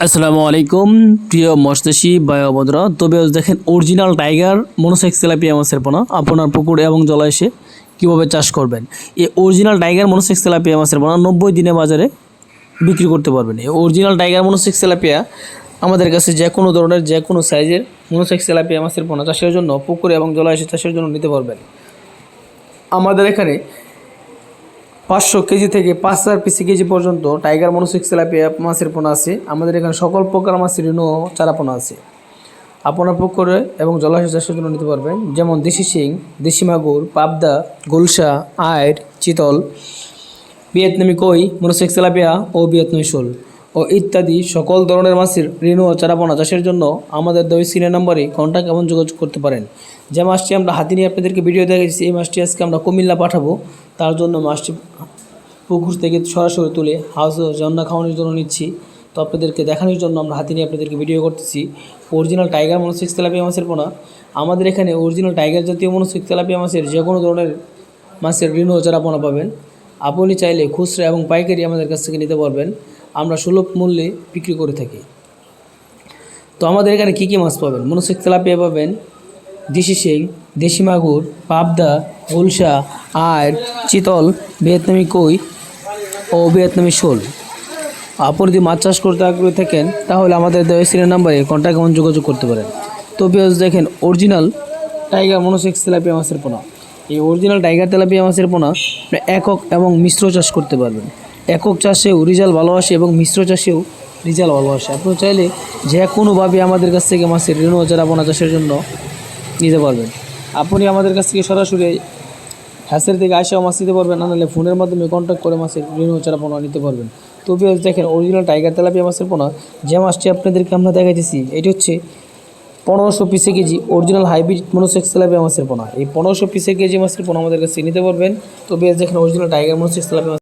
আসসালামু আলাইকুম প্রিয় মৎস্যচাষী ভাই ও বন্ধুরা। তবে দেখেন অরিজিনাল টাইগার মনোসেক্স তেলাপিয়া মাছের পোনা আপনার পুকুর এবং জলাশয়ে কীভাবে চাষ করবেন। এই অরিজিনাল টাইগার মনোসেক্স তেলাপিয়া মাছের পোনা 90 দিনে বাজারে বিক্রি করতে পারবেন। এই অরিজিনাল টাইগার মনোসেক্স তেলাপিয়া আমাদের কাছে যে কোনো ধরনের যে কোনো সাইজের মনোসেক্স তেলাপিয়া মাছের পোনা চাষের জন্য পুকুর এবং জলাশয় চাষের জন্য নিতে পারবেন। আমাদের এখানে 500 কেজি থেকে 5000 কেজি পর্যন্ত টাইগার মনোসেক্স তেলাপিয়া মাছের পোনা আছে। আমাদের এখানে সকল প্রকার মাছের ঋণও চারা পোনা আছে। আপনার পুকুরে এবং জলাশয় চাষের জন্য নিতে পারবেন, যেমন দেশি শিং, দেশি মাগুর, পাবদা, গুলশা, আয়ের, চিতল, ভিয়েতনামি কই, মনোসেক্স তেলাপিয়া ও ভিয়েতনামি শোল ও ইত্যাদি সকল ধরনের মাছের ঋণ ও চারাপোনা চাষের জন্য আমাদের স্ক্রিনের নম্বরে কন্ট্যাক্ট এবং যোগাযোগ করতে পারেন। যে মাছটি আমরা হাতে নিয়ে আপনাদেরকে ভিডিও দেখাচ্ছি, এই মাছটি আজকে আমরা কুমিল্লা পাঠাবো। তার জন্য মাছটি পুকুর থেকে সরাসরি তুলে হাউসে রান্না খাওয়ানোর জন্য নিচ্ছি। তো আপনাদেরকে দেখানোর জন্য আমরা হাতে নিয়ে আপনাদেরকে ভিডিও করতেছি। অরিজিনাল টাইগার মনোসেক্স তেলাপিয়া মাছের পোনা আমাদের এখানে অরিজিনাল টাইগার জাতীয় মনোসেক্স তেলাপিয়া মাছের যে কোনো ধরনের মাছের ঋণ ও চারাপোনা পাবেন। আপনি চাইলে খুচরা এবং পাইকারি আমাদের কাছ থেকে নিতে পারবেন। আমরা সুলভ মূল্যে বিক্রি করে থাকি। তো আমাদের এখানে কী কী মাছ পাবেন? মনোসেক্স তেলাপিয়া পাবেন, দেশি শিং, দেশি মাগুর, পাবদা, গুলশা, আয়ের, চিতল, ভিয়েতনামি কই ও ভিয়েতনামি শোল। আপনি যদি মাছ চাষ করতে আগ্রহী থাকেন তাহলে আমাদের স্ক্রিনের নাম্বারে কন্ট্যাক্ট এবং যোগাযোগ করতে পারেন। তো দেখেন অরিজিনাল টাইগার মনোসেক্স তেলাপিয়া মাছের পোনা, এই অরিজিনাল টাইগার তেলাপিয়া মাছের পোনা একক এবং মিশ্র চাষ করতে পারবেন। একক চাষেও রেজাল্ট ভালো আসে এবং মিশ্র চাষেও রেজাল্ট ভালো আসে। আপনি চাইলে যে কোনোভাবে আমাদের কাছ থেকে মাছের ঋণ ও চারাপোনা চাষের জন্য নিতে পারবেন। আপনি আমাদের কাছ থেকে সরাসরি হ্যাসের থেকে আইসাও মাছ নিতে পারবেন, নাহলে ফোনের মাধ্যমে কন্ট্যাক্ট করে মাছের ঋণ ও চারাপোনা নিতে পারবেন। তো দেখেন অরিজিনাল টাইগার তেলাপিয়া মাছের পোনা যে মাছটি আপনাদেরকে আমরা দেখাইতেছি, এটি হচ্ছে 1500 KG original hybrid monosex tilapia মাছের পোনা। এই 1500 কেজি মাছের পোনা আমাদের কাছে নিতে পারবেন। তো দেখেন অরিজিনাল টাইগার মনোসেক্স তেলাপিয়া